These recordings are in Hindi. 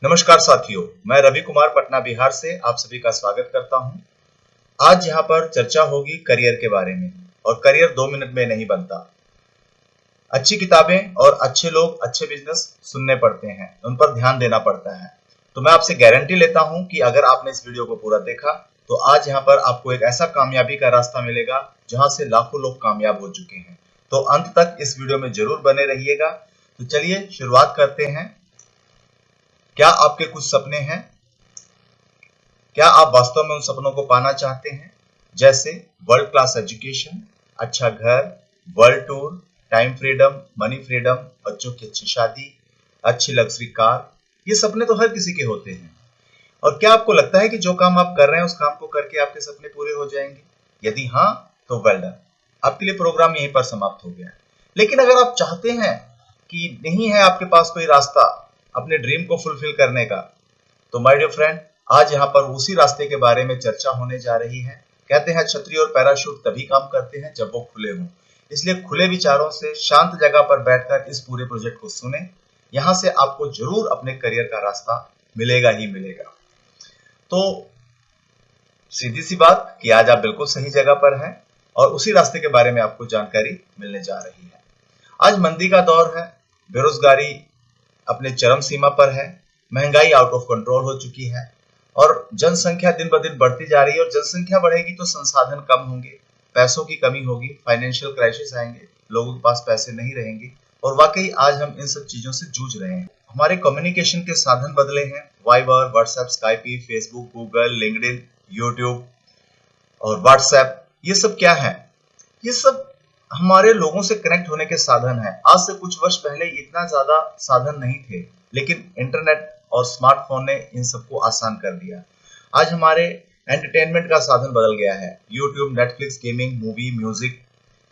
नमस्कार साथियों, मैं रवि कुमार पटना बिहार से आप सभी का स्वागत करता हूं। आज यहाँ पर चर्चा होगी करियर के बारे में, और करियर 2 मिनट में नहीं बनता। अच्छी किताबें और अच्छे लोग अच्छे बिजनेस सुनने पड़ते हैं, उन पर ध्यान देना पड़ता है। तो मैं आपसे गारंटी लेता हूं कि अगर आपने इस वीडियो को पूरा देखा तो आज यहाँ पर आपको एक ऐसा कामयाबी का रास्ता मिलेगा जहां से लाखों लोग कामयाब हो चुके हैं। तो अंत तक इस वीडियो में जरूर बने रहिएगा। तो चलिए शुरुआत करते हैं। क्या आपके कुछ सपने हैं? क्या आप वास्तव में उन सपनों को पाना चाहते हैं? जैसे वर्ल्ड क्लास एजुकेशन, अच्छा घर, world tour, time freedom, money freedom, बच्चों की अच्छी शादी, अच्छी लग्जरी कार। ये सपने तो हर किसी के होते हैं। और क्या आपको लगता है कि जो काम आप कर रहे हैं उस काम को करके आपके सपने पूरे हो जाएंगे? यदि हाँ तो वेल डन, आपके लिए प्रोग्राम यहीं पर समाप्त हो गया। लेकिन अगर आप चाहते हैं कि नहीं है आपके पास कोई रास्ता अपने ड्रीम को फुलफिल करने का, तो माय डियर फ्रेंड, आज यहाँ पर उसी रास्ते के बारे में चर्चा होने जा रही है। कहते हैं छतरी और पैराशूट तभी काम करते हैं जब वो खुले हों। इसलिए खुले विचारों से शांत जगह पर बैठकर इस पूरे प्रोजेक्ट को सुने। यहाँ से आपको जरूर अपने करियर का रास्ता मिलेगा ही मिलेगा। तो सीधी सी बात कि आज आप बिल्कुल सही जगह पर हैं और उसी रास्ते के बारे में आपको जानकारी मिलने जा रही है। आज मंदी का दौर है, बेरोजगारी अपने चरम सीमा पर है, महंगाई आउट ऑफ कंट्रोल हो चुकी है और जनसंख्या दिन ब दिन बढ़ती जा रही है। और जनसंख्या बढ़ेगी तो संसाधन कम होंगे, पैसों की कमी होगी, फाइनेंशियल क्राइसिस आएंगे, लोगों के पास पैसे नहीं रहेंगे। और वाकई आज हम इन सब चीजों से जूझ रहे हैं। हमारे कम्युनिकेशन के साधन बदले हैं, Viber, WhatsApp, स्काइपी, Facebook, Google, LinkedIn, YouTube और व्हाट्सएप। ये सब क्या है? ये सब हमारे लोगों से कनेक्ट होने के साधन है। आज से कुछ वर्ष पहले इतना ज्यादा साधन नहीं थे, लेकिन इंटरनेट और स्मार्टफोन ने इन सबको आसान कर दिया। आज हमारे एंटरटेनमेंट का साधन बदल गया है। YouTube, Netflix, gaming, movie, music,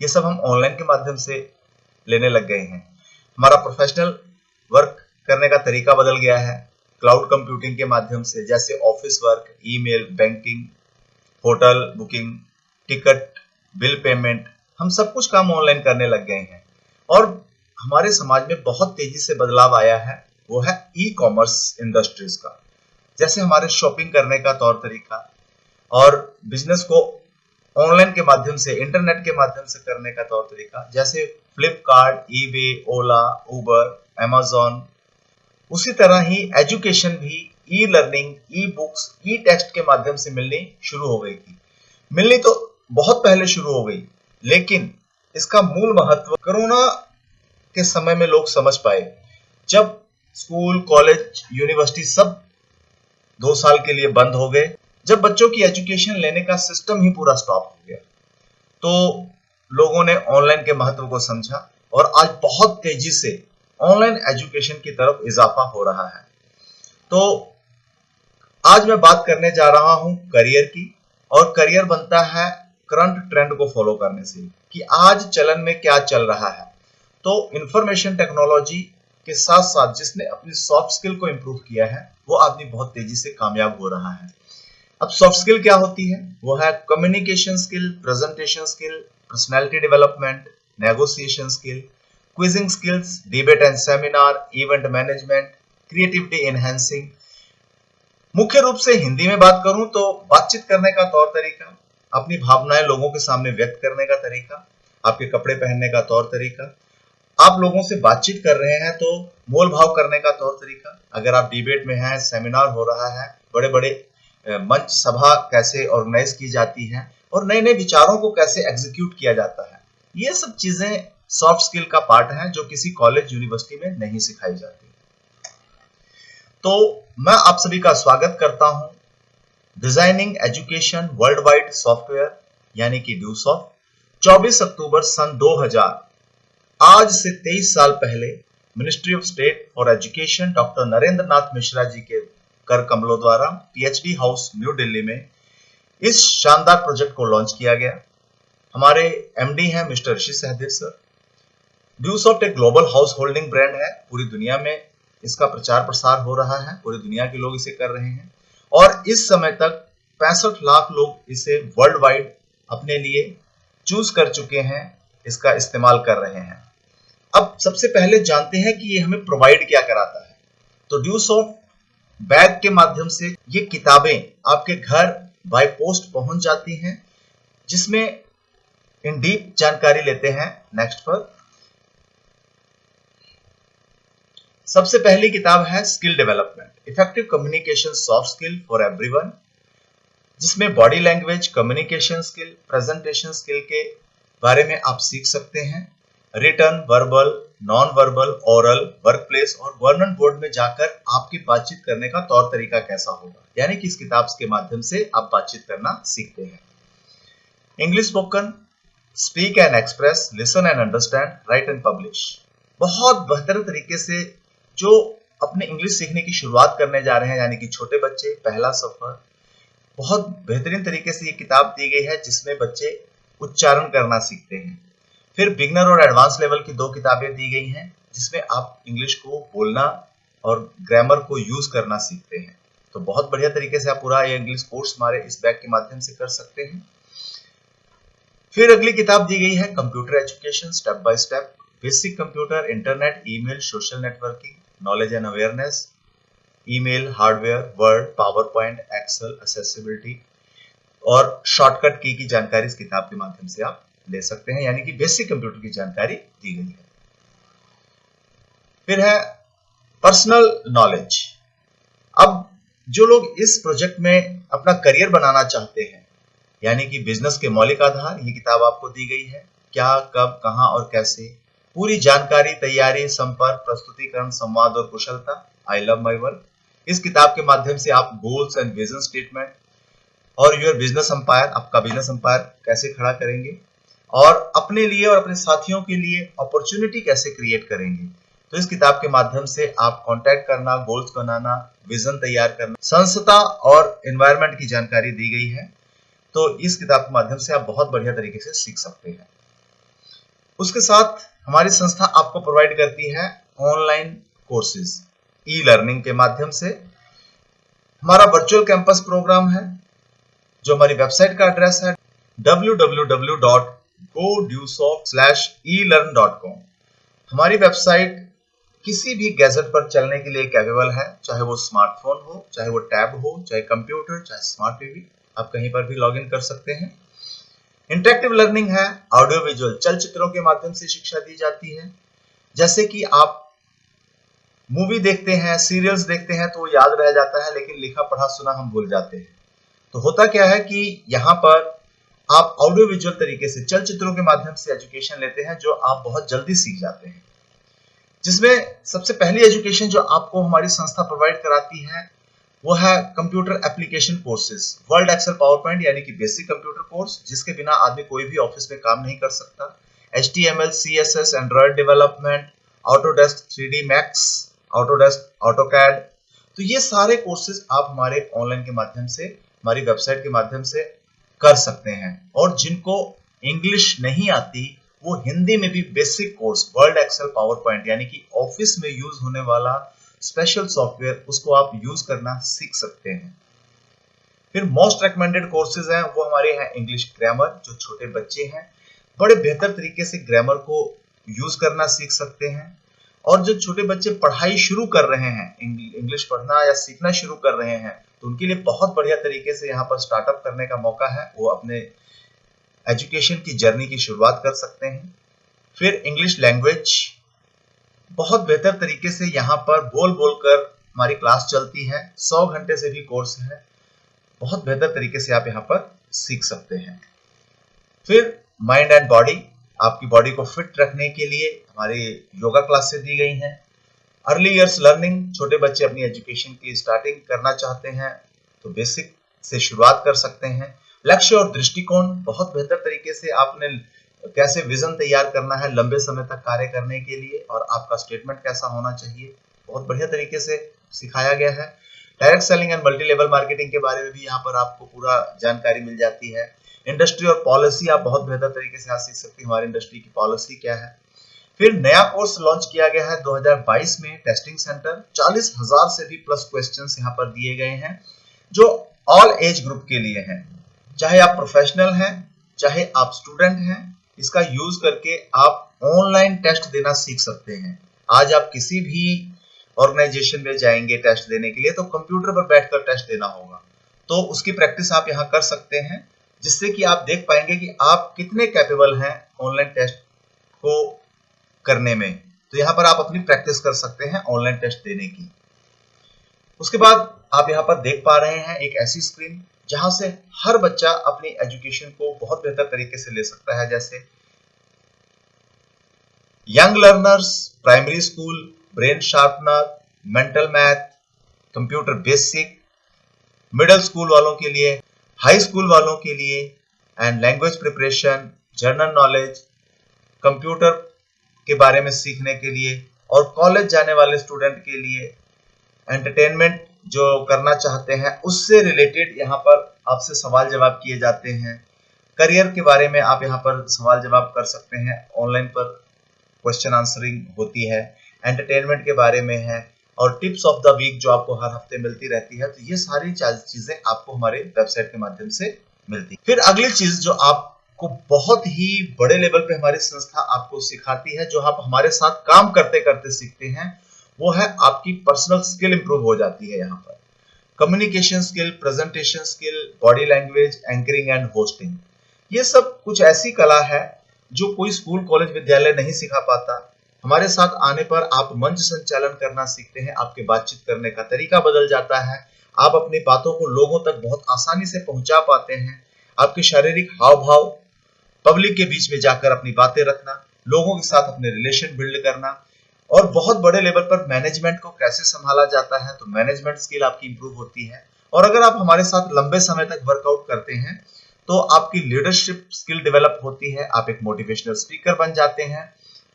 ये सब हम ऑनलाइन के माध्यम से लेने लग गए हैं। हमारा प्रोफेशनल वर्क करने का तरीका बदल गया है क्लाउड कंप्यूटिंग के माध्यम से, जैसे office work, email, banking, hotel booking, ticket, bill payment, हम सब कुछ काम ऑनलाइन करने लग गए हैं। और हमारे समाज में बहुत तेजी से बदलाव आया है, वो है ई कॉमर्स इंडस्ट्रीज का। जैसे हमारे शॉपिंग करने का तौर तरीका और बिजनेस को ऑनलाइन के माध्यम से, इंटरनेट के माध्यम से करने का तौर तरीका, जैसे फ्लिपकार्ट, ईबे, ओला, उबर, अमेजॉन। उसी तरह ही एजुकेशन भी ई लर्निंग, ई बुक्स, ई टेक्स्ट के माध्यम से मिलनी शुरू हो गई थी। मिलनी तो बहुत पहले शुरू हो गई, लेकिन इसका मूल महत्व कोरोना के समय में लोग समझ पाए, जब स्कूल, कॉलेज, यूनिवर्सिटी सब 2 साल के लिए बंद हो गए, जब बच्चों की एजुकेशन लेने का सिस्टम ही पूरा स्टॉप हो गया, तो लोगों ने ऑनलाइन के महत्व को समझा और आज बहुत तेजी से ऑनलाइन एजुकेशन की तरफ इजाफा हो रहा है। तो आज मैं बात करने जा रहा हूं करियर की, और करियर बनता है करंट ट्रेंड को फॉलो करने से, कि आज चलन में क्या चल रहा है। तो इंफॉर्मेशन टेक्नोलॉजी के साथ साथ जिसने अपनी सॉफ्ट स्किल को इंप्रूव किया है, वो आदमी बहुत तेजी से कामयाब हो रहा है। अब सॉफ्ट स्किल क्या होती है? वो है communication skill, presentation skill, personality development, negotiation skill, quizzing skills, debate and seminar, event management, creativity enhancing. मुख्य रूप से हिंदी में बात करूं तो बातचीत करने का तौर तरीका, अपनी भावनाएं लोगों के सामने व्यक्त करने का तरीका, आपके कपड़े पहनने का तौर तरीका, आप लोगों से बातचीत कर रहे हैं तो मोल भाव करने का तौर तरीका, अगर आप डिबेट में हैं, सेमिनार हो रहा है, बड़े बड़े मंच सभा कैसे ऑर्गेनाइज की जाती है और नए नए विचारों को कैसे एग्जीक्यूट किया जाता है, ये सब चीजें सॉफ्ट स्किल का पार्ट है जो किसी कॉलेज, यूनिवर्सिटी में नहीं सिखाई जाती। तो मैं आप सभी का स्वागत करता हूं designing education world wide software यानी कि ड्यूसॉफ्ट। 24 अक्टूबर सन 2000, आज से 23 साल पहले ministry of state for education doctor Narendra Nath Mishra ji के कर कमलों द्वारा पीएचडी हाउस न्यू दिल्ली में इस शानदार प्रोजेक्ट को लॉन्च किया गया। हमारे एमडी हैं मिस्टर ऋषि सहदेव सर। ड्यूसॉफ्ट एक ग्लोबल हाउस होल्डिंग ब्रांड है, पूरी दुनिया में इसका प्रचार प्रसार हो रहा है, पूरी दुनिया के लोग इसे कर रहे हैं और इस समय तक 65 लाख लोग इसे वर्ल्ड वाइड अपने लिए चूज कर चुके हैं, इसका इस्तेमाल कर रहे हैं। अब सबसे पहले जानते हैं कि ये हमें प्रोवाइड क्या कराता है। तो ड्यूसॉफ्ट बैग के माध्यम से ये किताबें आपके घर बाय पोस्ट पहुंच जाती हैं, जिसमें इन डीप जानकारी लेते हैं नेक्स्ट पर। सबसे पहली किताब है skill development, effective communication soft skill for everyone, जिसमें body language, communication skill, presentation skill के बारे में आप सीख सकते हैं। Written, verbal, non verbal, oral, workplace और वर्णन बोर्ड में जाकर आपकी बातचीत करने का तौर तरीका कैसा होगा, यानी कि इस किताब के माध्यम से आप बातचीत करना सीखते हैं। English spoken, speak and express, listen and understand, right and publish. बहुत बेहतर तरीके से जो अपने इंग्लिश सीखने की शुरुआत करने जा रहे हैं, यानी कि छोटे बच्चे, पहला सफर, बहुत बेहतरीन तरीके से ये किताब दी गई है, जिसमें बच्चे उच्चारण करना सीखते हैं। फिर बिगनर और एडवांस लेवल की 2 किताबें दी गई हैं, जिसमें आप इंग्लिश को बोलना और ग्रामर को यूज करना सीखते हैं। तो बहुत बढ़िया तरीके से आप पूरा ये इंग्लिश कोर्स हमारे इस बैग के माध्यम से कर सकते हैं। फिर अगली किताब दी गई है computer education, step by step, basic computer, internet, email, social networking, knowledge and awareness, email, hardware, Word, PowerPoint, Excel, accessibility और शॉर्टकट की जानकारी इस किताब के माध्यम से आप ले सकते हैं, यानी कि बेसिक कंप्यूटर की जानकारी दी गई है। फिर है पर्सनल नॉलेज। अब जो लोग इस प्रोजेक्ट में अपना करियर बनाना चाहते हैं, यानी कि बिजनेस के मौलिक आधार, ये किताब आपको दी गई है। क्या, कब, कहां और कैसे, पूरी जानकारी, तैयारी, संपर्क, प्रस्तुतिकरण, संवाद और कुशलता, आई लव माई वर्क। इस किताब के माध्यम से आप गोल्स एंड विजन स्टेटमेंट और योर बिजनेस एम्पायर, आपका बिजनेस एम्पायर कैसे खड़ा करेंगे और अपने लिए और अपने साथियों के लिए अपॉर्चुनिटी कैसे क्रिएट करेंगे। तो इस किताब के माध्यम से आप कांटेक्ट करना, गोल्स बनाना, विजन तैयार करना, संस्था और एनवायरनमेंट की जानकारी दी गई है। तो इस किताब के माध्यम से आप बहुत बढ़िया तरीके से सीख सकते हैं। उसके साथ हमारी संस्था आपको प्रोवाइड करती है ऑनलाइन कोर्सेज, ई लर्निंग के माध्यम से। हमारा वर्चुअल कैंपस प्रोग्राम है, जो हमारी वेबसाइट का एड्रेस है www.godusoft/elearn.com। हमारी वेबसाइट किसी भी गैजेट पर चलने के लिए कैपेबल है, चाहे वो स्मार्टफोन हो, चाहे वो टैब हो, चाहे कंप्यूटर, चाहे स्मार्ट टीवी, आप कहीं पर भी लॉगिन कर सकते हैं। इंटरेक्टिव लर्निंग है, ऑडियो विजुअल चलचित्रों के माध्यम से शिक्षा दी जाती है। जैसे कि आप मूवी देखते हैं, सीरियल्स देखते हैं तो याद रह जाता है, लेकिन लिखा पढ़ा सुना हम भूल जाते हैं। तो होता क्या है कि यहाँ पर आप ऑडियो विजुअल तरीके से चलचित्रों के माध्यम से एजुकेशन लेते हैं, जो आप बहुत जल्दी सीख जाते हैं। जिसमें सबसे पहली एजुकेशन जो आपको हमारी संस्था प्रोवाइड कराती है, वो है computer application courses, world Excel, PowerPoint, यानी कि बेसिक कंप्यूटर कोर्स, जिसके बिना आदमी कोई भी ऑफिस में काम नहीं कर सकता। HTML, CSS, Android development, Autodesk 3D max, Autodesk, AutoCAD. तो ये सारे कोर्सेज आप हमारे ऑनलाइन के माध्यम से, हमारी वेबसाइट के माध्यम से कर सकते हैं। और जिनको इंग्लिश नहीं आती, वो हिंदी में भी basic course, world Excel, PowerPoint, यानी कि ऑफिस में यूज होने वाला स्पेशल सॉफ्टवेयर, उसको आप यूज करना सीख सकते हैं। फिर मोस्ट रिकमेंडेड कोर्सेज हैं, वो हमारे हैं इंग्लिश ग्रामर, जो छोटे बच्चे हैं बड़े बेहतर तरीके से ग्रामर को यूज करना सीख सकते हैं। और जो छोटे बच्चे पढ़ाई शुरू कर रहे हैं, इंग्लिश पढ़ना या सीखना शुरू कर रहे हैं, तो उनके लिए बहुत बढ़िया तरीके से यहाँ पर स्टार्टअप करने का मौका है। वो अपने एजुकेशन की जर्नी की शुरुआत कर सकते हैं। फिर इंग्लिश लैंग्वेज, बहुत बेहतर तरीके से यहाँ पर बोल कर हमारी क्लास चलती है, 100 घंटे से भी कोर्स है, बहुत बेहतर तरीके से आप यहाँ पर सीख सकते हैं। फिर माइंड एंड बॉडी, आपकी बॉडी को फिट रखने के लिए हमारी योगा क्लासेस दी गई हैं। अर्ली ईयर्स लर्निंग, छोटे बच्चे अपनी एजुकेशन की स्टार्टिंग करना चाहते हैं तो बेसिक से शुरुआत कर सकते हैं। लक्ष्य और दृष्टिकोण, बहुत बेहतर तरीके से आपने कैसे विजन तैयार करना है लंबे समय तक कार्य करने के लिए, और आपका स्टेटमेंट कैसा होना चाहिए, बहुत बढ़िया तरीके से सिखाया गया है। Direct selling and multi level marketing के बारे में भी यहाँ पर आपको पूरा जानकारी मिल जाती है। इंडस्ट्री और पॉलिसी आप बहुत बेहतर तरीके से सीख सकते हैं, हमारी इंडस्ट्री की पॉलिसी क्या है। फिर नया कोर्स लॉन्च किया गया है 2022 में, टेस्टिंग सेंटर, 40,000 से भी प्लस क्वेश्चंस यहाँ पर दिए गए हैं, जो ऑल एज ग्रुप के लिए हैं। चाहे आप प्रोफेशनल हैं, चाहे आप स्टूडेंट हैं, इसका यूज करके आप ऑनलाइन टेस्ट देना सीख सकते हैं। आज आप किसी भी ऑर्गेनाइजेशन में जाएंगे टेस्ट देने के लिए तो कंप्यूटर पर बैठकर टेस्ट देना होगा। तो उसकी प्रैक्टिस आप यहाँ कर सकते हैं, जिससे कि आप देख पाएंगे कि आप कितने कैपेबल हैं ऑनलाइन टेस्ट को करने में। तो यहाँ पर आप अपनी प्रैक्टिस कर सकते हैं ऑनलाइन टेस्ट देने की। उसके बाद आप यहाँ पर देख पा रहे हैं एक ऐसी स्क्रीन जहां से हर बच्चा अपनी एजुकेशन को बहुत बेहतर तरीके से ले सकता है, जैसे young learners, primary school, brain sharpener, mental math, computer basic, middle school वालों के लिए, हाई स्कूल वालों के लिए, and language preparation, general knowledge, computer के बारे में सीखने के लिए, और कॉलेज जाने वाले स्टूडेंट के लिए एंटरटेनमेंट जो करना चाहते हैं उससे रिलेटेड यहाँ पर आपसे सवाल जवाब किए जाते हैं। करियर के बारे में आप यहाँ पर सवाल जवाब कर सकते हैं, ऑनलाइन पर क्वेश्चन आंसरिंग होती है, एंटरटेनमेंट के बारे में है, और टिप्स ऑफ द वीक जो आपको हर हफ्ते मिलती रहती है। तो ये सारी चीजें आपको हमारे वेबसाइट के माध्यम से मिलती है। फिर अगली चीज जो आपको बहुत ही बड़े लेवल पे हमारी संस्था आपको सिखाती है, जो आप हमारे साथ काम करते करते सीखते हैं, वो है आपकी पर्सनल स्किल इंप्रूव हो जाती है। यहाँ पर communication skill, presentation skill, body language, anchoring and hosting, ये सब कुछ ऐसी कला है जो कोई स्कूल कॉलेज विद्यालय नहीं सिखा पाता। हमारे साथ आने पर आप मंच संचालन करना सीखते हैं, आपके बातचीत करने का तरीका बदल जाता है, आप अपनी बातों को लोगों तक बहुत आसानी से पहुंचा पाते हैं, आपके शारीरिक हाव भाव, पब्लिक के बीच में जाकर अपनी बातें रखना, लोगों के साथ अपने रिलेशन बिल्ड करना, और बहुत बड़े लेवल पर मैनेजमेंट को कैसे संभाला जाता है, तो मैनेजमेंट स्किल आपकी इंप्रूव होती है। और अगर आप हमारे साथ लंबे समय तक वर्कआउट करते हैं तो आपकी लीडरशिप स्किल डेवलप होती है, आप एक मोटिवेशनल स्पीकर बन जाते हैं।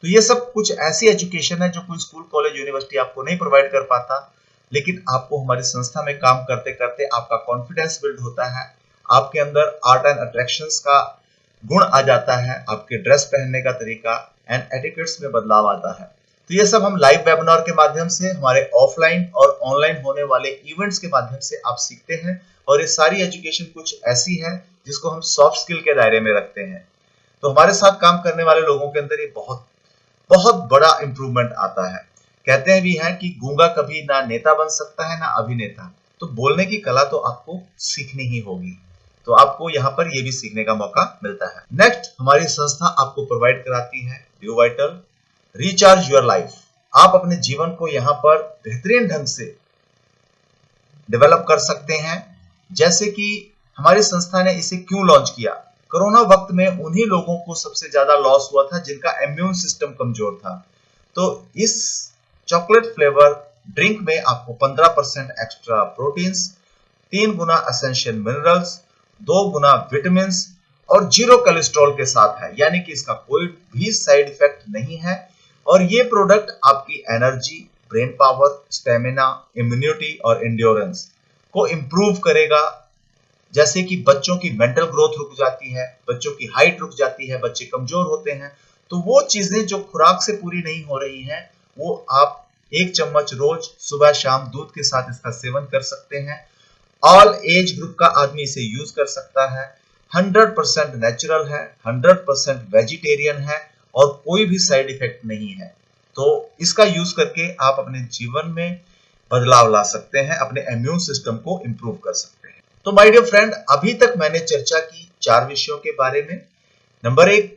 तो ये सब कुछ ऐसी एजुकेशन है जो कोई स्कूल कॉलेज यूनिवर्सिटी आपको नहीं प्रोवाइड कर पाता, लेकिन आपको हमारी संस्था में काम करते करते आपका कॉन्फिडेंस बिल्ड होता है, आपके अंदर आर्ट एंड अट्रैक्शंस का गुण आ जाता है, आपके ड्रेस पहनने का तरीका एंड एटिकेट्स में बदलाव आता है। तो ये सब हम लाइव वेबिनार के माध्यम से, हमारे ऑफलाइन और ऑनलाइन होने वाले इवेंट्स के माध्यम से आप सीखते हैं। और ये सारी एजुकेशन कुछ ऐसी है जिसको हम सॉफ्ट स्किल के दायरे में रखते हैं। तो हमारे साथ काम करने वाले लोगों के अंदर ये बहुत बहुत बड़ा इंप्रूवमेंट आता है। कहते हैं भी हैं कि गूंगा कभी ना नेता बन सकता है ना अभिनेता, तो बोलने की कला तो आपको सीखनी ही होगी। तो आपको यहाँ पर ये भी सीखने का मौका मिलता है। नेक्स्ट, हमारी संस्था आपको प्रोवाइड कराती है due vital recharge your life. आप अपने जीवन को यहाँ पर बेहतरीन ढंग से डेवलप कर सकते हैं। जैसे कि हमारी संस्था ने इसे क्यों लॉन्च किया, कोरोना वक्त में उन्हीं लोगों को सबसे ज्यादा लॉस हुआ था जिनका इम्यून सिस्टम कमजोर था। तो इस चॉकलेट फ्लेवर ड्रिंक में आपको 15% एक्स्ट्रा प्रोटीन्स, 3 गुना एसेंशियल मिनरल्स, 2 गुना विटामिन और 0 कोलेस्ट्रॉल के साथ है, यानी कि इसका कोई भी साइड इफेक्ट नहीं है। और ये प्रोडक्ट आपकी energy, brain power, stamina, immunity और एंड्योरेंस को इंप्रूव करेगा। जैसे कि बच्चों की मेंटल ग्रोथ रुक जाती है, बच्चों की हाइट रुक जाती है, बच्चे कमजोर होते हैं, तो वो चीजें जो खुराक से पूरी नहीं हो रही हैं, वो आप 1 चम्मच रोज सुबह शाम दूध के साथ इसका सेवन कर सकते हैं। ऑल एज ग्रुप का आदमी इसे यूज कर सकता है। 100% नेचुरल है, 100% वेजिटेरियन है और कोई भी साइड इफेक्ट नहीं है। तो इसका यूज करके आप अपने जीवन में बदलाव ला सकते हैं, अपने इम्यून सिस्टम को इंप्रूव कर सकते हैं। तो माय डियर फ्रेंड, अभी तक मैंने चर्चा की 4 विषयों के बारे में। नंबर 1,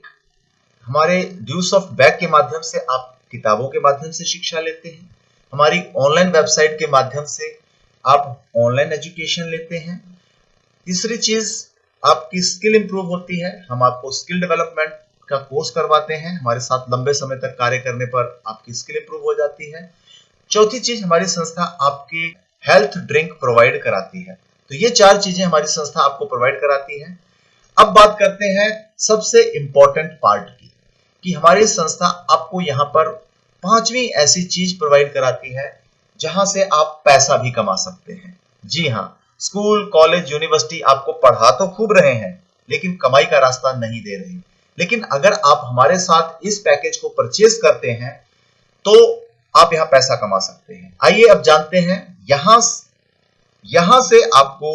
हमारे ड्यूज ऑफ बैक के माध्यम से आप किताबों के माध्यम से शिक्षा लेते हैं। हमारी ऑनलाइन वेबसाइट के माध्यम से आप ऑनलाइन एजुकेशन लेते हैं। तीसरी चीज, आपकी स्किल इंप्रूव होती है, हम आपको स्किल डेवलपमेंट का कोर्स करवाते हैं, हमारे साथ लंबे समय तक कार्य करने पर आपकी स्किल इंप्रूव हो जाती है। चौथी चीज, हमारी संस्था आपकी हेल्थ ड्रिंक प्रोवाइड कराती है। तो ये 4 चीजें हमारी संस्था आपको प्रोवाइड कराती है। अब बात करते हैं सबसे इंपॉर्टेंट पार्ट की, कि हमारी संस्था आपको यहाँ पर 5वीं ऐसी चीज प्रोवाइड कराती है जहां से आप पैसा भी कमा सकते हैं। जी हाँ, स्कूल, कॉलेज, यूनिवर्सिटी आपको पढ़ा तो खूब रहे हैं, लेकिन कमाई का रास्ता नहीं दे रहे। लेकिन अगर आप हमारे साथ इस पैकेज को परचेज करते हैं तो आप यहाँ पैसा कमा सकते हैं। आइए अब जानते हैं, यहां से आपको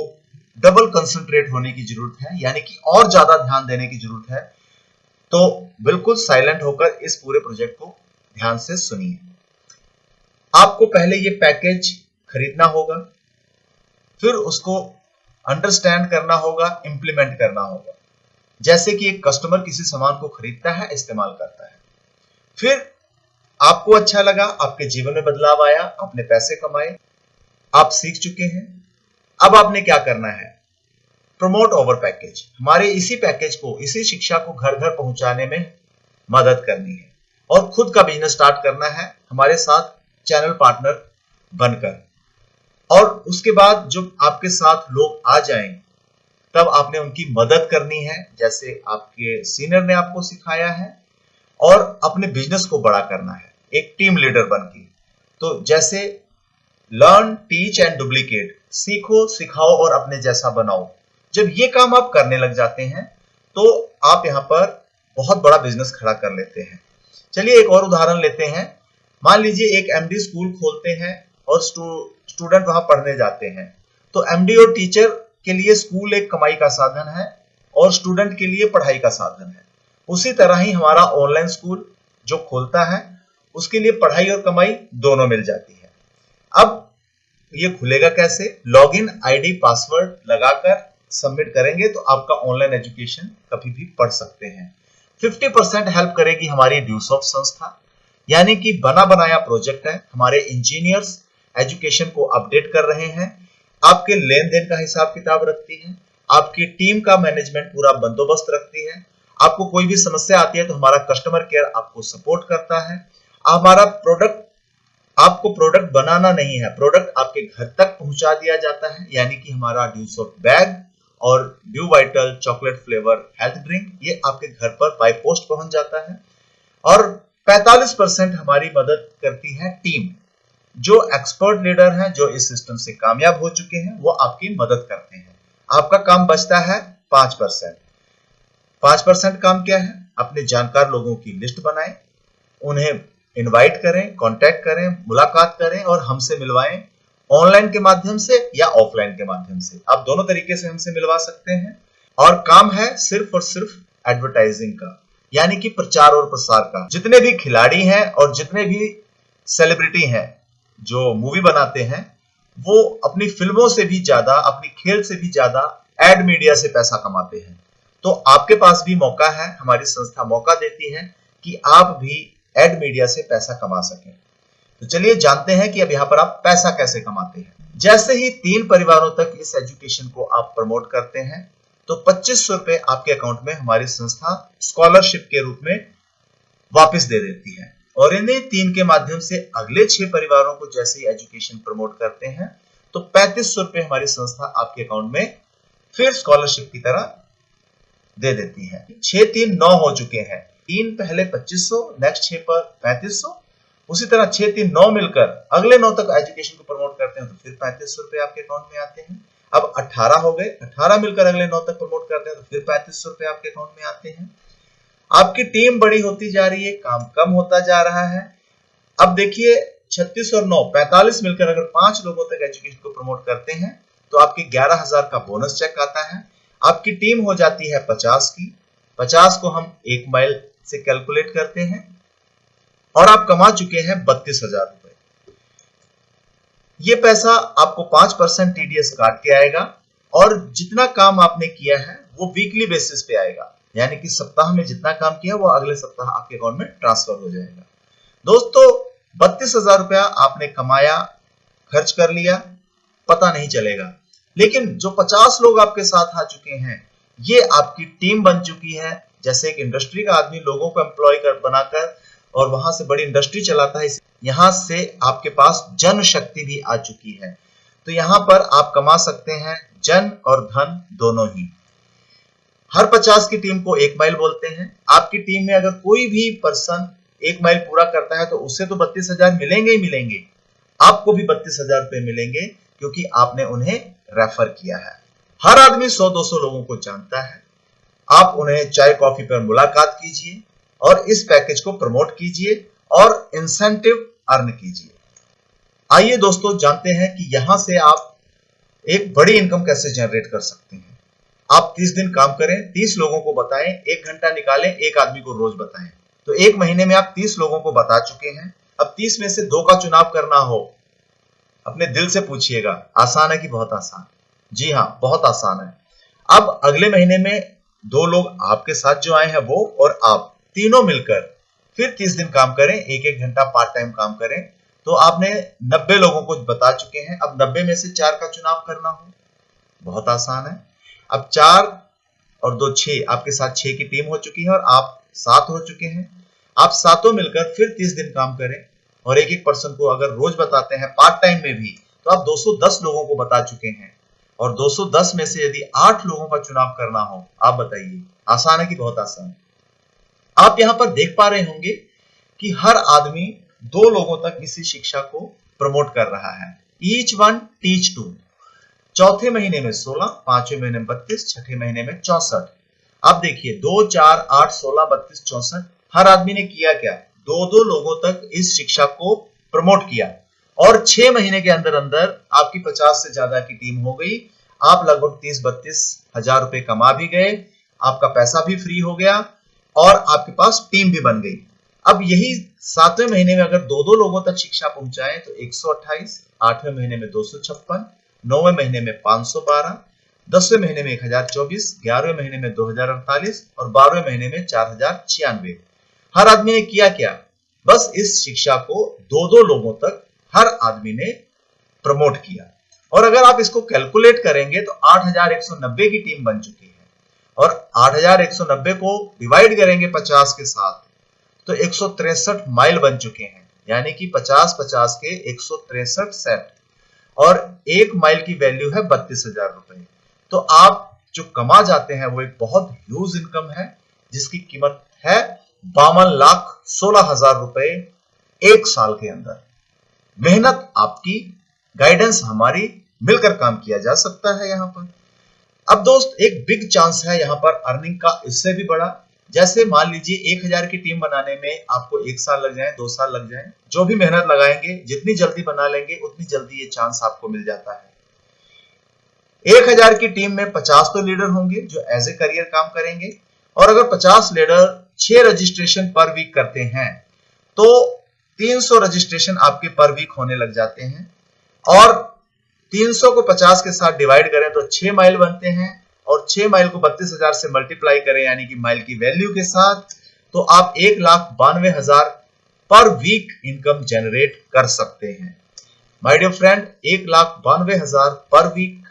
डबल कंसंट्रेट होने की जरूरत है, यानी कि और ज्यादा ध्यान देने की जरूरत है। तो बिल्कुल साइलेंट होकर इस पूरे प्रोजेक्ट को ध्यान से सुनिए। आपको पहले ये पैकेज खरीदना होगा, फिर उसको अंडरस्टैंड करना होगा, इंप्लीमेंट करना होगा। जैसे कि एक कस्टमर किसी सामान को खरीदता है, इस्तेमाल करता है, फिर आपको अच्छा लगा, आपके जीवन में बदलाव आया, आपने पैसे कमाए, आप सीख चुके हैं। अब आपने क्या करना है? Promote over package. हमारे इसी पैकेज को, इसी शिक्षा को घर घर पहुंचाने में मदद करनी है और खुद का बिजनेस स्टार्ट करना है हमारे साथ चैनल पार्टनर बनकर। और उसके बाद जो आपके साथ लोग आ जाएं, तब आपने उनकी मदद करनी है, जैसे आपके सीनियर ने आपको सिखाया है, और अपने बिजनेस को बड़ा करना है एक टीम लीडर बनके। तो जैसे लर्न, टीच एंड डुप्लीकेट, सीखो, सिखाओ और अपने जैसा बनाओ। जब ये काम आप करने लग जाते हैं तो आप यहाँ पर बहुत बड़ा बिजनेस खड़ा कर लेते हैं। चलिए एक और उदाहरण लेते हैं। मान लीजिए एक एमडी स्कूल खोलते हैं और स्टूडेंट वहां पढ़ने जाते हैं। तो एमडी और टीचर के लिए स्कूल एक कमाई का साधन है और स्टूडेंट के लिए पढ़ाई का साधन है। उसी तरह ही हमारा ऑनलाइन स्कूल जो खोलता है, उसके लिए पढ़ाई और कमाई दोनों मिल जाती है। अब ये खुलेगा कैसे? लॉगिन आईडी पासवर्ड लगाकर सबमिट करेंगे तो आपका ऑनलाइन एजुकेशन कभी भी पढ़ सकते हैं। 50% हेल्प करेगी हमारी ड्यूसॉफ्ट संस्था, यानी कि बना बनाया प्रोजेक्ट है। हमारे इंजीनियर्स एजुकेशन को अपडेट कर रहे हैं, आपके लेन देन का हिसाब किताब रखती है, आपकी टीम का मैनेजमेंट पूरा बंदोबस्त रखती है। आपको कोई भी समस्या आती है तो हमारा कस्टमर केयर आपको सपोर्ट करता है। हमारा प्रोडक्ट, आपको प्रोडक्ट बनाना नहीं है, प्रोडक्ट आपके घर तक पहुंचा दिया जाता है, यानी कि हमारा ड्यूसॉफ्ट बैग और due vital chocolate flavour health drink ये आपके घर पर बाय पोस्ट पहुंच जाता है। और 45% हमारी मदद करती है टीम। जो एक्सपर्ट लीडर हैं, जो इस सिस्टम से कामयाब हो चुके हैं, वो आपकी मदद करते हैं। आपका काम बचता है 5%। 5% काम क्या है? अपने जानकार लोगों की लिस्ट बनाएं, उन्हें इनवाइट करें, कांटेक्ट करें, मुलाकात करें और हमसे मिलवाएं, ऑनलाइन के माध्यम से या ऑफलाइन के माध्यम से। आप दोनों तरीके से हमसे मिलवा सकते हैं। और काम है सिर्फ और सिर्फ एडवर्टाइजिंग का, यानी कि प्रचार और प्रसार का। जितने भी खिलाड़ी हैं और जितने भी सेलिब्रिटी हैं जो मूवी बनाते हैं, वो अपनी फिल्मों से भी ज्यादा, अपनी खेल से भी ज्यादा एड मीडिया से पैसा कमाते हैं। तो आपके पास भी मौका है, हमारी संस्था मौका देती है कि आप भी एड मीडिया से पैसा कमा सकें। तो चलिए जानते हैं कि अब यहाँ पर आप पैसा कैसे कमाते हैं। जैसे ही 3 परिवारों तक इस एजुकेशन को आप प्रमोट करते हैं तो 2500 रुपए आपके अकाउंट में हमारी संस्था स्कॉलरशिप के रूप में वापस दे देती है। और इन्हीं 3 के माध्यम से अगले 6 परिवारों को जैसे ही एजुकेशन प्रमोट करते हैं तो 3500 रुपए हमारी संस्था आपके अकाउंट में फिर स्कॉलरशिप की तरह दे देती है। 6 3 9 हो चुके हैं। 3 पहले 2500, नेक्स्ट 6 पर 3500, उसी तरह 6 3 9 मिलकर अगले 9 तक एजुकेशन को प्रमोट करते हैं तो फिर 3500 रुपए आपके अकाउंट में आते हैं। अब 18 हो गए, 18 मिलकर अगले 9 तक प्रमोट करते हैं तो फिर 3500 रुपए आपके अकाउंट में आते हैं। आपकी टीम बड़ी होती जा रही है, काम कम होता जा रहा है। अब देखिए 36 और 9 45 मिलकर अगर 5 लोगों तक एजुकेशन को प्रमोट करते हैं तो आपके 11,000 का बोनस चेक आता है। आपकी टीम हो जाती है 50 की। 50 को हम 1 माइल से कैलकुलेट करते हैं और आप कमा चुके हैं 32,000 रुपए। ये पैसा आपको 5% टीडीएस काट के आएगा और जितना काम आपने किया है वो वीकली बेसिस पे आएगा, यानी कि सप्ताह में जितना काम किया वो अगले सप्ताह आपके अकाउंट में ट्रांसफर हो जाएगा। दोस्तों 32,000 रुपया आपने कमाया, खर्च कर लिया, पता नहीं चलेगा। लेकिन जो 50 लोग आपके साथ आ चुके हैं, ये आपकी टीम बन चुकी है। जैसे एक इंडस्ट्री का आदमी लोगों को एम्प्लॉय बनाकर और वहां से बड़ी इंडस्ट्री चलाता है, यहां से आपके पास जन शक्ति भी आ चुकी है। तो यहां पर आप कमा सकते हैं जन और धन दोनों ही। हर 50 की टीम को 1 माइल बोलते हैं। आपकी टीम में अगर कोई भी पर्सन 1 माइल पूरा करता है तो उससे तो 32,000 मिलेंगे ही मिलेंगे। आपको भी 32,000 रुपए मिलेंगे क्योंकि आपने उन्हें रेफर किया है। हर आदमी 100-200 लोगों को जानता है। आप उन्हें चाय कॉफी पर मुलाकात कीजिए और इस पैकेज को प्रमोट कीजिए और इंसेंटिव अर्न कीजिए। आइए दोस्तों जानते हैं कि यहां से आप एक बड़ी इनकम कैसे जनरेट कर सकते हैं। आप 30 दिन काम करें, 30 लोगों को बताएं, 1 घंटा निकालें, एक आदमी को रोज बताएं। तो 1 महीने में आप 30 लोगों को बता चुके हैं। अब 30 में से 2 का चुनाव करना हो, अपने दिल से पूछिएगा, आसान है कि बहुत आसान? जी हाँ, बहुत आसान है। अब अगले महीने में 2 लोग आपके साथ जो आए हैं वो और आप तीनों मिलकर फिर 30 दिन काम करें, 1-1 घंटा पार्ट टाइम काम करें, तो आपने 90 लोगों को बता चुके हैं। अब 90 में से 4 का चुनाव करना हो, बहुत आसान है। अब 4 और 2 6, आपके साथ 6 की टीम हो चुकी है और आप 7 हो चुके हैं। आप सातों मिलकर फिर 30 दिन काम करें और एक पर्सन को अगर रोज बताते हैं पार्ट टाइम में भी, तो आप 210 लोगों को बता चुके हैं। और 210 में से यदि 8 लोगों का चुनाव करना हो, आप बताइए, आसान है कि बहुत आसान? आप यहां पर देख पा रहे होंगे कि हर आदमी 2 लोगों तक इसी शिक्षा को प्रमोट कर रहा है। Each one teach two. चौथे महीने में 16, 5वें महीने में 32, छठे महीने में 64। आप देखिए 2, 4, 8, 16, 32, 64। हर आदमी ने किया क्या? 2-2 लोगों तक इस शिक्षा को प्रमोट किया और 6 महीने के अंदर अंदर आपकी 50 से ज्यादा की टीम हो गई। आप लगभग 30-32 हजार रुपए कमा भी गए, आपका पैसा भी फ्री हो गया और आपके पास टीम भी बन गई। अब यही 7वें महीने में अगर 2-2 लोगों तक शिक्षा पहुंचाएं तो 128, 8वें महीने में 256, 9वें महीने में 512, 10वें महीने में 1024, 11वें महीने में 2048 और 12वें महीने में 4096। हर आदमी ने किया क्या? बस इस शिक्षा को 2-2 लोगों तक हर आदमी ने प्रमोट किया। और अगर आप इसको कैलकुलेट करेंगे तो 8190 की टीम बन चुकी है और 8190 को डिवाइड करेंगे 50 के साथ तो 163 माइल बन चुके हैं, यानी कि 50-50 के 163 सेट और 1 माइल की वैल्यू है 32,000 रुपए। तो आप जो कमा जाते हैं वो एक बहुत ह्यूज इनकम है जिसकी कीमत है 52,16,000 रुपए 1 साल के अंदर। मेहनत आपकी, गाइडेंस हमारी, मिलकर काम किया जा सकता है यहां पर। अब दोस्त एक बिग चांस है यहां पर अर्निंग का इससे भी बड़ा। जैसे मान लीजिए 1000 की टीम बनाने में आपको 1 साल लग जाए, 2 साल लग जाए, जो भी मेहनत लगाएंगे, जितनी जल्दी बना लेंगे उतनी जल्दी ये चांस आपको मिल जाता है। 1000 की टीम में 50 तो लीडर होंगे जो एज ए करियर काम करेंगे और अगर 50 लीडर 6 रजिस्ट्रेशन पर वीक करते हैं तो 300 रजिस्ट्रेशन आपके पर वीक होने लग जाते हैं और 300 को 50 के साथ डिवाइड करें तो 6 माइल बनते हैं और 6 माइल को 32,000 से मल्टीप्लाई करें यानी कि माइल की वैल्यू के साथ तो आप 1,92,000 पर वीक इनकम जनरेट कर सकते हैं। माय डियर फ्रेंड, 1,92,000 पर वीक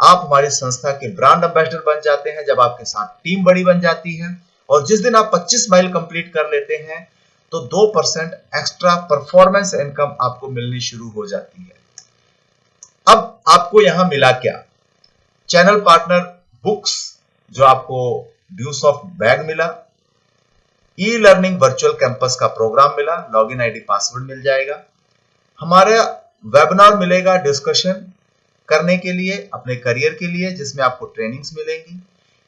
आप हमारी संस्था के ब्रांड एम्बेसडर बन जाते हैं जब आपके साथ टीम बड़ी बन जाती है और जिस दिन आप 25 माइल कंप्लीट कर लेते हैं तो 2% एक्स्ट्रा परफॉर्मेंस इनकम आपको मिलनी शुरू हो जाती है। अब आपको यहां मिला क्या? चैनल पार्टनर बुक्स जो आपको ड्यूस ऑफ बैग मिला, ई लर्निंग वर्चुअल कैंपस का प्रोग्राम मिला, लॉगिन आईडी पासवर्ड मिल जाएगा, हमारा वेबिनार मिलेगा डिस्कशन करने के लिए अपने करियर के लिए जिसमें आपको ट्रेनिंग्स मिलेंगी,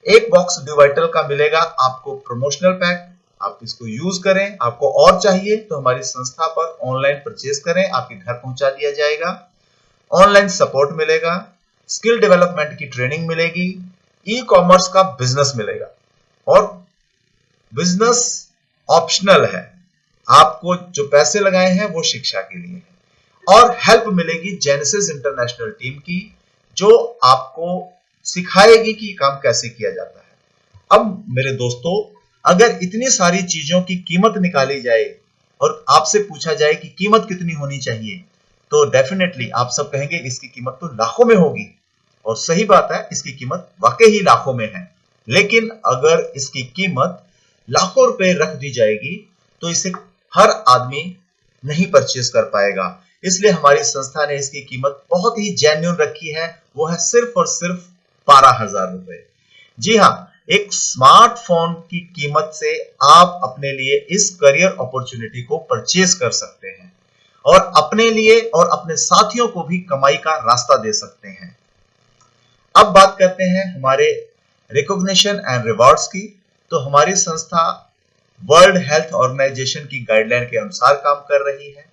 एक बॉक्स डिवाइटल का मिलेगा आपको प्रमोशनल पैक, आप इसको यूज करें, आपको और चाहिए तो हमारी संस्था पर ऑनलाइन परचेज करें, आपके घर पहुंचा दिया जाएगा, ऑनलाइन सपोर्ट मिलेगा, स्किल डेवलपमेंट की ट्रेनिंग मिलेगी, ई कॉमर्स का बिजनेस मिलेगा और बिजनेस ऑप्शनल है, आपको जो पैसे लगाए हैं वो शिक्षा के लिए है और हेल्प मिलेगी जेनेसिस इंटरनेशनल टीम की जो आपको सिखाएगी कि काम कैसे किया जाता है। अब मेरे दोस्तों, अगर इतनी सारी चीजों की कीमत निकाली जाए और आपसे पूछा जाए कि कीमत कितनी होनी चाहिए तो डेफिनेटली आप सब कहेंगे इसकी कीमत तो लाखों में होगी और सही बात है, इसकी कीमत वाकई ही लाखों में है। लेकिन अगर इसकी कीमत लाखों रुपए रख दी जाएगी तो इसे हर आदमी नहीं परचेज कर पाएगा, इसलिए हमारी संस्था ने इसकी कीमत बहुत ही जेन्युइन रखी है, वो है सिर्फ और सिर्फ 12,000 रुपए। जी हाँ, एक स्मार्टफोन की कीमत से आप अपने लिए इस करियर अपॉर्चुनिटी को परचेज कर सकते हैं और अपने लिए और अपने साथियों को भी कमाई का रास्ता दे सकते हैं। अब बात करते हैं हमारे रिकॉग्निशन एंड रिवॉर्ड्स की। तो हमारी संस्था वर्ल्ड हेल्थ ऑर्गेनाइजेशन की गाइडलाइन के अनुसार काम कर रही है।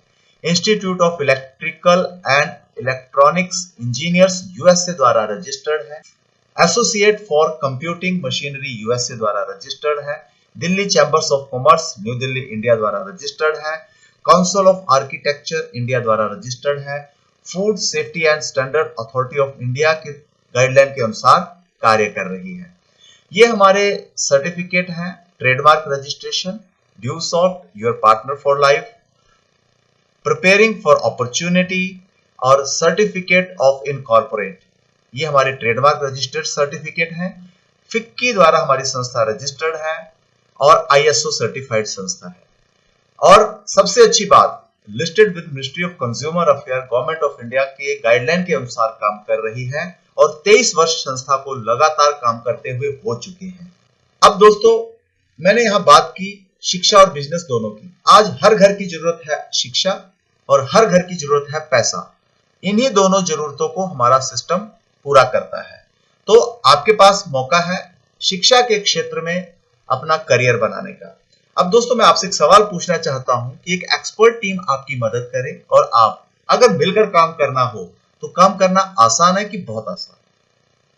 Institute of electrical and electronics engineers USA द्वारा रजिस्टर्ड है। Associate for computing machinery USA द्वारा रजिस्टर्ड है। Delhi chambers of commerce new Delhi India द्वारा रजिस्टर्ड है। काउंसिल ऑफ आर्किटेक्चर इंडिया द्वारा रजिस्टर्ड है, food safety and standard authority of India के गाइडलाइन के अनुसार कार्य कर रही है। ये हमारे सर्टिफिकेट हैं, trademark registration, due soft, your partner for life, preparing for opportunity और सर्टिफिकेट ऑफ इनकॉर्पोरेट। ये हमारे ट्रेडमार्क रजिस्टर्ड सर्टिफिकेट हैं। फिक्की द्वारा हमारी संस्था रजिस्टर्ड है और ISO सर्टिफाइड संस्था है। और सबसे अच्छी बात, listed with ministry of consumer affair government of India के गाइडलाइन के अनुसार काम कर रही है और 23 वर्ष संस्था को लगातार काम करते हुए हो चुके हैं। अब दोस्तों, मैंने यहां बात की शिक्षा और बिजनेस दोनों की। आज हर घर की जरूरत है शिक्षा और हर घर की जरूरत है पैसा। इन्हीं दोनों जरूरतों को हमारा सिस्टम पूरा करता है। तो आपके पास मौका है शिक्षा के क्षेत्र में अपना करियर बनाने का। अब दोस्तों, मैं आपसे एक सवाल पूछना चाहता हूं कि एक एक्सपर्ट टीम आपकी मदद करे और आप अगर मिलकर काम करना हो तो काम करना आसान है कि बहुत आसान?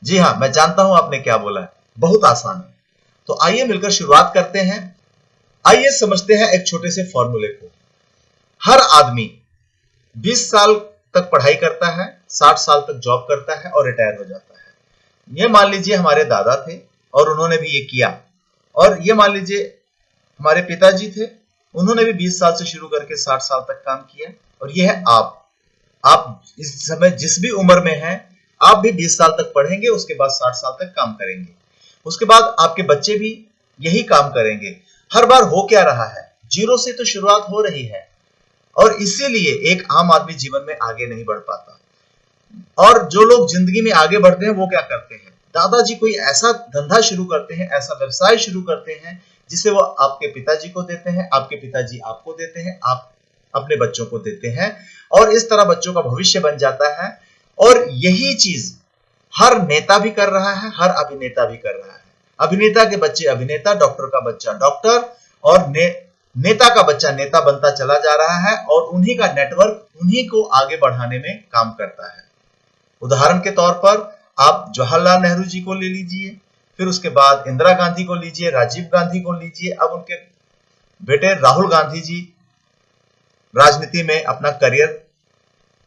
जी हां, मैं जानता हूं आपने क्या बोला है, बहुत आसान है। तो आइए मिलकर शुरुआत करते हैं। आइए समझते हैं एक छोटे से फॉर्मूले को। हर आदमी 20 साल तक पढ़ाई करता है, 60 साल तक जॉब करता है और रिटायर हो जाता है। ये मान लीजिए हमारे दादा थे और उन्होंने भी ये किया, और ये मान लीजिए हमारे पिताजी थे, उन्होंने भी 20 साल से शुरू करके 60 साल तक काम किया। और ये है आप इस समय जिस भी उम्र में हैं, आप भी 20 साल तक पढ़ेंगे, उसके बाद 60 साल तक काम करेंगे। उसके बाद आपके बच्चे भी यही काम करेंगे। हर बार हो क्या रहा है, जीरो से तो शुरुआत हो रही है और इसीलिए एक आम आदमी जीवन में आगे नहीं बढ़ पाता। और जो लोग जिंदगी में आगे बढ़ते हैं वो क्या करते हैं, दादाजी कोई ऐसा धंधा शुरू करते हैं, ऐसा व्यवसाय शुरू करते हैं जिसे वो आपके पिताजी को देते हैं, आपके पिताजी आपको देते हैं, आप अपने बच्चों को देते हैं और इस तरह बच्चों का भविष्य बन जाता है। और यही चीज हर नेता भी कर रहा है, हर अभिनेता भी कर रहा है। अभिनेता के बच्चे अभिनेता, डॉक्टर का बच्चा डॉक्टर और नेता का बच्चा नेता बनता चला जा रहा है और उन्हीं का नेटवर्क उन्हीं को आगे बढ़ाने में काम करता है। उदाहरण के तौर पर आप जवाहरलाल नेहरू जी को ले लीजिए, फिर उसके बाद इंदिरा गांधी को लीजिए, राजीव गांधी को लीजिए, अब उनके बेटे राहुल गांधी जी राजनीति में अपना करियर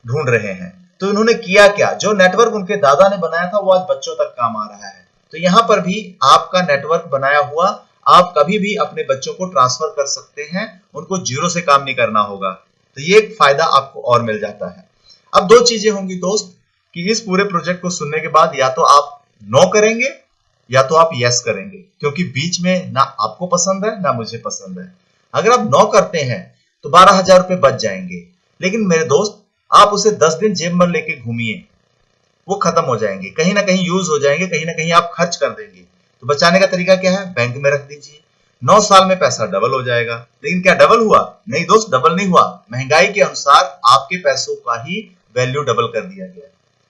ढूंढ रहे हैं। तो उन्होंने किया क्या, जो नेटवर्क उनके दादा ने बनाया था वो आज बच्चों तक काम आ रहा है। तो यहां पर भी आपका नेटवर्क बनाया हुआ आप कभी भी अपने बच्चों को ट्रांसफर कर सकते हैं, उनको जीरो से काम नहीं करना होगा। तो ये एक फायदा आपको और मिल जाता है। अब दो चीजें होंगी दोस्त कि इस पूरे प्रोजेक्ट को सुनने के बाद या तो आप नो करेंगे या तो आप यस करेंगे, क्योंकि बीच में ना आपको पसंद है ना मुझे पसंद है। अगर आप नो करते हैं तो 12,000 रुपए बच जाएंगे, लेकिन मेरे दोस्त आप उसे 10 दिन जेब में लेके घूमिए, वो खत्म हो जाएंगे, कहीं ना कहीं यूज हो जाएंगे, कहीं ना कहीं आप खर्च कर देंगे। तो बचाने का तरीका क्या है, बैंक में रख दीजिए, 9 साल में पैसा डबल हो जाएगा। लेकिन क्या डबल हुआ? नहीं दोस्त, डबल नहीं हुआ। महंगाई के अनुसार आपके पैसों का ही वैल्यू डबल कर दिया गया,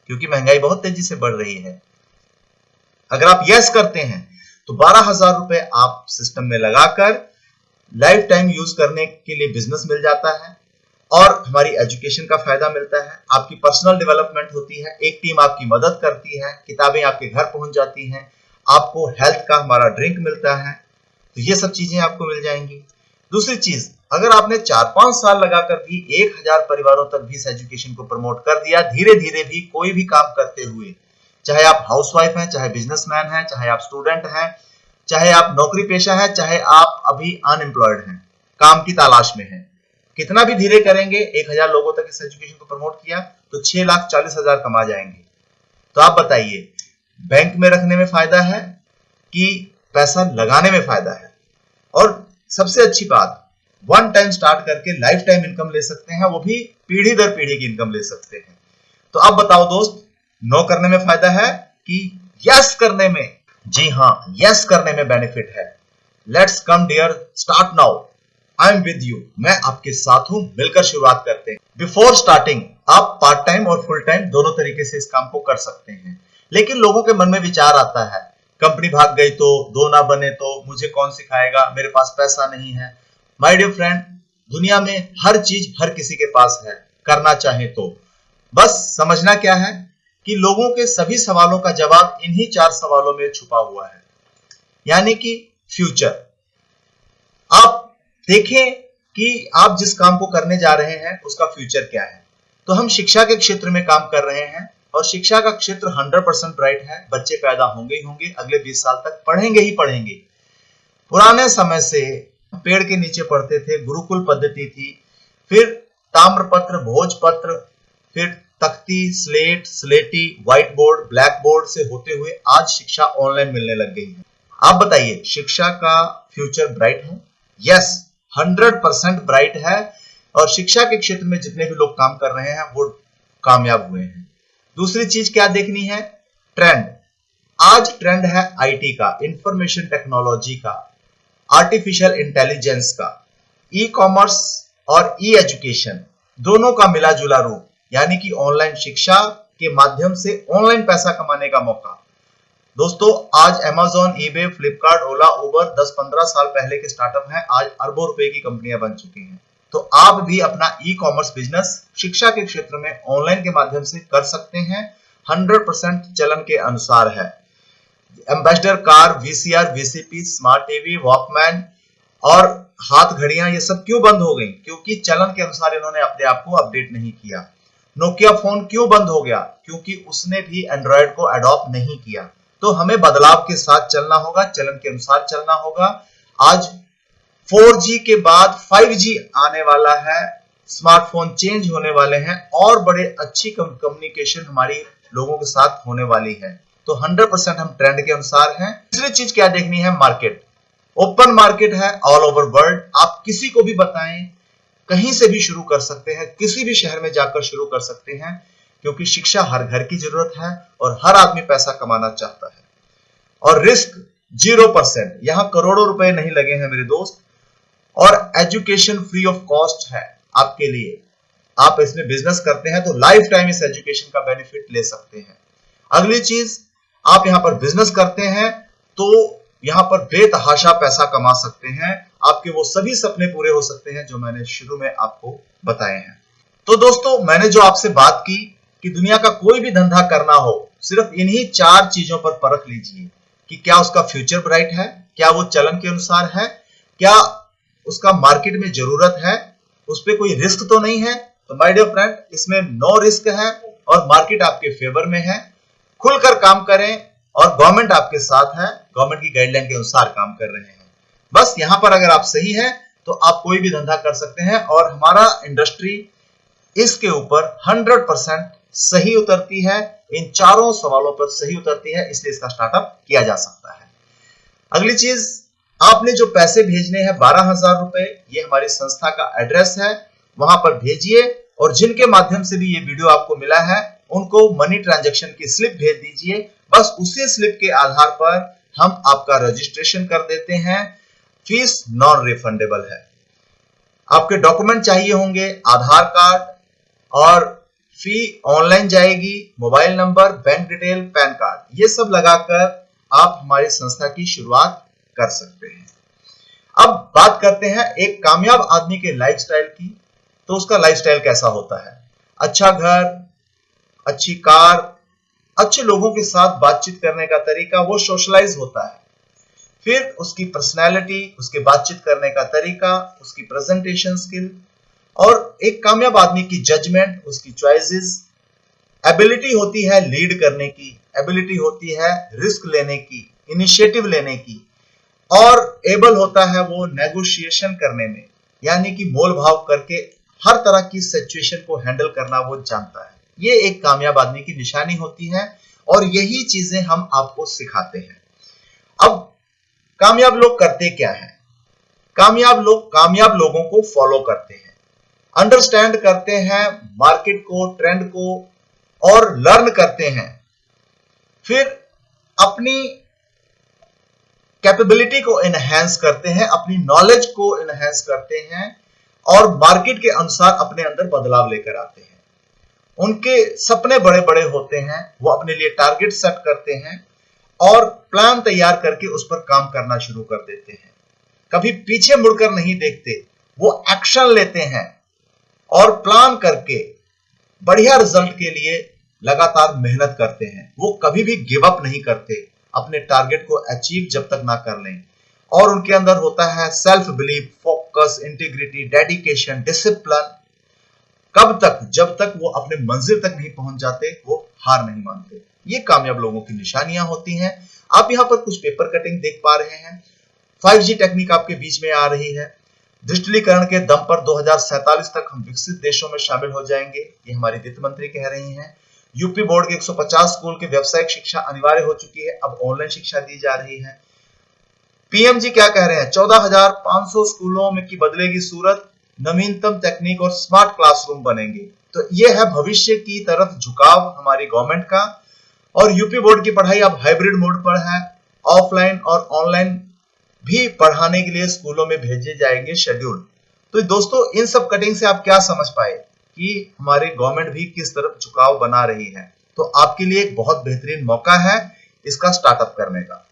क्योंकि महंगाई बहुत तेजी से बढ़ रही है। अगर आप यस करते हैं तो 12,000 रुपए आप सिस्टम में लगाकर लाइफ टाइम यूज करने के लिए बिजनेस मिल जाता है और हमारी एजुकेशन का फायदा मिलता है, आपकी पर्सनल डेवलपमेंट होती है, एक टीम आपकी मदद करती है, किताबें आपके घर पहुंच जाती हैं, आपको हेल्थ का हमारा ड्रिंक मिलता है। तो ये सब चीजें आपको मिल जाएंगी। दूसरी चीज, अगर आपने 4-5 साल लगाकर भी 1000 परिवारों तक भी इस एजुकेशन को प्रमोट कर दिया, धीरे धीरे भी कोई भी काम करते हुए, चाहे आप हाउसवाइफ हैं, चाहे बिजनेसमैन हैं, चाहे आप स्टूडेंट हैं, चाहे आप नौकरी पेशा हैं, चाहे आप अभी अनएम्प्लॉयड हैं, काम की तलाश में हैं, कितना भी धीरे करेंगे, 1000 लोगों तक इस एजुकेशन को प्रमोट किया तो 6,40,000 कमा जाएंगे। तो आप बताइए, बैंक में रखने में फायदा है कि पैसा लगाने में फायदा है? और सबसे अच्छी बात, वन टाइम स्टार्ट करके लाइफ टाइम इनकम ले सकते हैं, वो भी पीढ़ी दर पीढ़ी की इनकम ले सकते हैं। तो अब बताओ दोस्त, नो करने में फायदा है कि यस करने में? जी हां, यस करने में बेनिफिट है। Let's come dear, start now, I am with you, मैं आपके साथ हूं, मिलकर शुरुआत करते हैं। बिफोर स्टार्टिंग आप पार्ट टाइम और फुल टाइम दोनों तरीके से इस काम को कर सकते हैं। लेकिन लोगों के मन में विचार आता है, कंपनी भाग गई तो, दो ना बने तो, मुझे कौन सिखाएगा, मेरे पास पैसा नहीं है। माय डियर फ्रेंड, दुनिया में हर चीज हर किसी के पास है, करना चाहे तो। बस समझना क्या है कि लोगों के सभी सवालों का जवाब इन्हीं 4 सवालों में छुपा हुआ है, यानी कि फ्यूचर। आप देखें कि आप जिस काम को करने जा रहे हैं उसका फ्यूचर क्या है। तो हम शिक्षा के क्षेत्र में काम कर रहे हैं और शिक्षा का क्षेत्र 100% ब्राइट है। बच्चे पैदा होंगे ही होंगे, अगले 20 साल तक पढ़ेंगे ही पढ़ेंगे। पुराने समय से पेड़ के नीचे पढ़ते थे, गुरुकुल पद्धति थी, फिर ताम्रपत्र, भोजपत्र, फिर तख्ती, स्लेट, स्लेटी, व्हाइट बोर्ड, ब्लैक बोर्ड से होते हुए आज शिक्षा ऑनलाइन मिलने लग गई है। आप बताइए, शिक्षा का फ्यूचर ब्राइट है? यस, 100% ब्राइट है। और शिक्षा के क्षेत्र में जितने भी लोग काम कर रहे हैं वो कामयाब हुए हैं। दूसरी चीज क्या देखनी है? ट्रेंड। आज ट्रेंड है आईटी का, इंफॉर्मेशन टेक्नोलॉजी का, आर्टिफिशियल इंटेलिजेंस का, ई कॉमर्स और ई एजुकेशन दोनों का मिला जुला रूप, यानी कि ऑनलाइन शिक्षा के माध्यम से ऑनलाइन पैसा कमाने का मौका। दोस्तों, आज Amazon, eBay, फ्लिपकार्ट, ओला, उबर 10-15 साल पहले के स्टार्टअप हैं, आज अरबों रुपए की कंपनियां बन चुकी हैं। तो आप भी अपना ई कॉमर्स बिजनेस शिक्षा के क्षेत्र में ऑनलाइन के माध्यम से कर सकते हैं। 100% चलन के अनुसार है। Ambassador car, VCR, VCP, smart TV, Walkman और हाथ घड़ियां ये सब क्यों बंद हो गई? क्योंकि चलन के अनुसार इन्होंने अपने आप को अपडेट नहीं किया। नोकिया फोन क्यों बंद हो गया? क्योंकि उसने भी एंड्रॉयड को अडॉप्ट नहीं किया। तो हमें बदलाव के साथ चलना होगा, चलन के अनुसार चलना होगा। आज 4G के बाद 5G आने वाला है, स्मार्टफोन चेंज होने वाले हैं और बड़े अच्छी कम्युनिकेशन हमारी लोगों के साथ होने वाली है। तो 100% हम ट्रेंड के अनुसार हैं। तीसरी चीज क्या देखनी है? मार्केट। ओपन मार्केट है ऑल ओवर वर्ल्ड। आप किसी को भी बताएं, कहीं से भी शुरू कर सकते हैं, किसी भी शहर में जाकर शुरू कर सकते हैं, क्योंकि शिक्षा हर घर की जरूरत है और हर आदमी पैसा कमाना चाहता है। और रिस्क 0%, यहां करोड़ों रुपए नहीं लगे हैं मेरे दोस्त। और एजुकेशन फ्री ऑफ कॉस्ट है आपके लिए। आप इसमें बिजनेस करते हैं तो लाइफ टाइम इस एजुकेशन का बेनिफिट ले सकते हैं। अगली चीज, आप यहां पर बिजनेस करते हैं तो यहां पर बेतहाशा पैसा कमा सकते हैं। आपके वो सभी सपने पूरे हो सकते हैं जो मैंने शुरू में आपको बताए हैं। तो दोस्तों, मैंने जो आपसे बात की कि दुनिया का कोई भी धंधा करना हो, सिर्फ इन्हीं 4 चीजों पर परख लीजिए कि क्या उसका फ्यूचर ब्राइट है, क्या वो चलन के अनुसार है, क्या उसका मार्केट में जरूरत है, उस पर कोई रिस्क तो नहीं है। तो माय डियर फ्रेंड, इसमें नो रिस्क है और मार्केट आपके फेवर में है। खुलकर काम करें और गवर्नमेंट आपके साथ है, गवर्नमेंट की गाइडलाइन के अनुसार काम कर रहे हैं। बस यहां पर अगर आप सही हैं तो आप कोई भी धंधा कर सकते हैं और हमारा इंडस्ट्री इसके ऊपर 100% सही उतरती है। इन चारों सवालों पर सही उतरती है, इसलिए इसका स्टार्टअप किया जा सकता है। अगली चीज, आपने जो पैसे भेजने हैं 12,000 रुपए, ये हमारी संस्था का एड्रेस है, वहां पर भेजिए। और जिनके माध्यम से भी ये वीडियो आपको मिला है उनको मनी ट्रांजैक्शन की स्लिप भेज दीजिए। बस उसी स्लिप के आधार पर हम आपका रजिस्ट्रेशन कर देते हैं। फीस नॉन रिफंडेबल है। आपके डॉक्यूमेंट चाहिए होंगे, आधार कार्ड, और फी ऑनलाइन जाएगी, mobile number, bank detail, pan card, ये सब लगाकर आप हमारी संस्था की शुरुआत कर सकते हैं। अब बात करते हैं एक कामयाब आदमी के लाइफस्टाइल की। तो उसका लाइफस्टाइल कैसा होता है? अच्छा घर, अच्छी कार, अच्छे लोगों के साथ बातचीत करने का तरीका, वो सोशलाइज होता है। फिर उसकी पर्सनैलिटी, उसके बातचीत करने का तरीका, उसकी प्रेजेंटेशन स्किल, और एक कामयाब आदमी की जजमेंट, उसकी चॉइसेस, एबिलिटी होती है लीड करने की, एबिलिटी होती है रिस्क लेने की, इनिशिएटिव लेने की, और एबल होता है वो नेगोशिएशन करने में, यानी कि मोल भाव करके हर तरह की सिचुएशन को हैंडल करना वो जानता है। ये एक कामयाब आदमी की निशानी होती है और यही चीजें हम आपको सिखाते हैं। अब कामयाब लोग करते क्या है? कामयाब लोग कामयाब लोगों को फॉलो करते हैं, अंडरस्टैंड करते हैं मार्केट को, ट्रेंड को, और लर्न करते हैं। फिर अपनी कैपेबिलिटी को एनहांस करते हैं, अपनी नॉलेज को एनहांस करते हैं और मार्केट के अनुसार अपने अंदर बदलाव लेकर आते हैं। उनके सपने बड़े बड़े होते हैं, वो अपने लिए टारगेट सेट करते हैं और प्लान तैयार करके उस पर काम करना शुरू कर देते हैं। कभी पीछे मुड़कर नहीं देखते, वो एक्शन लेते हैं और प्लान करके बढ़िया रिजल्ट के लिए लगातार मेहनत करते हैं। वो कभी भी गिव अप नहीं करते अपने टारगेट को अचीव जब तक ना कर लें। और उनके अंदर होता है self belief, focus, integrity, dedication, discipline. कब तक? जब तक वो अपने मंजिल तक नहीं पहुंच जाते, वो हार नहीं मानते। ये कामयाब लोगों की निशानियां होती हैं। आप यहाँ पर कुछ पेपर कटिंग देख पा रहे हैं। 5G टेक्निक आपके बीच में आ रही है। डिजिटलीकरण के दम पर 2047 तक हम विकसित देशों में शामिल हो जाएंगे, ये हमारी वित्त मंत्री कह रही हैं। यूपी बोर्ड के 150 स्कूल की व्यावसायिक शिक्षा अनिवार्य हो चुकी है, अब ऑनलाइन शिक्षा दी जा रही है। पीएमजी क्या कह रहे हैं? 14,500 स्कूलों में की बदलेगी सूरत, नवीनतम तकनीक और स्मार्ट क्लासरूम बनेंगे। तो ये है भविष्य की तरफ झुकाव हमारी गवर्नमेंट का। और यूपी बोर्ड की पढ़ाई अब हाइब्रिड मोड पर है, ऑफलाइन और ऑनलाइन भी पढ़ाने के लिए स्कूलों में भेजे जाएंगे शेड्यूल। तो दोस्तों, इन सब कटिंग से आप क्या समझ पाए कि हमारी गवर्नमेंट भी किस तरफ झुकाव बना रही है। तो आपके लिए एक बहुत बेहतरीन मौका है इसका स्टार्टअप करने का।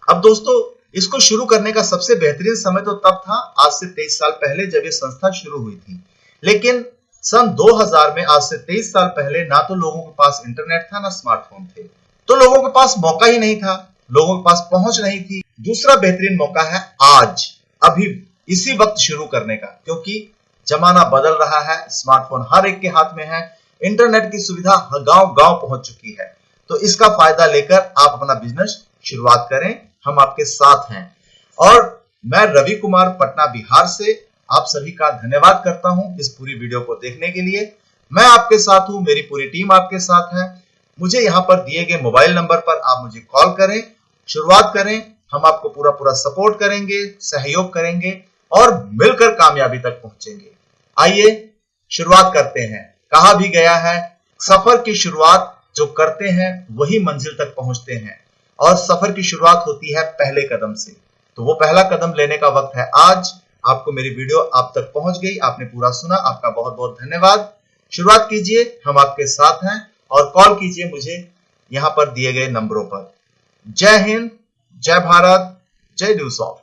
अब दोस्तों, इसको शुरू करने का सबसे बेहतरीन समय तो तब था, आज से 23 साल पहले, जब ये संस्था शुरू हुई थी। लेकिन सन 2000 में, आज से 23 साल पहले, ना तो लोगों के पास इंटरनेट था, ना स्मार्टफोन थे, तो लोगों के पास मौका ही नहीं था, लोगों के पास पहुंच नहीं थी। दूसरा बेहतरीन मौका है आज, अभी इसी वक्त शुरू करने का, क्योंकि जमाना बदल रहा है, स्मार्टफोन हर एक के हाथ में है, इंटरनेट की सुविधा गांव गांव पहुंच चुकी है। तो इसका फायदा लेकर आप अपना बिजनेस शुरुआत करें, हम आपके साथ हैं। और मैं रवि कुमार, पटना बिहार से आप सभी का धन्यवाद करता हूं इस पूरी वीडियो को देखने के लिए। मैं आपके साथ हूं, मेरी पूरी टीम आपके साथ है। मुझे यहां पर दिए गए मोबाइल नंबर पर आप मुझे कॉल करें, शुरुआत करें, हम आपको पूरा पूरा सपोर्ट करेंगे, सहयोग करेंगे और मिलकर कामयाबी तक पहुंचेंगे। आइए शुरुआत करते हैं। कहा भी गया है, सफर की शुरुआत जो करते हैं वही मंजिल तक पहुंचते हैं, और सफर की शुरुआत होती है पहले कदम से। तो वो पहला कदम लेने का वक्त है आज। आपको मेरी वीडियो आप तक पहुंच गई, आपने पूरा सुना, आपका बहुत बहुत धन्यवाद। शुरुआत कीजिए, हम आपके साथ हैं, और कॉल कीजिए मुझे यहां पर दिए गए नंबरों पर। जय हिंद, जय भारत, जय न्यूज़ ऑफ।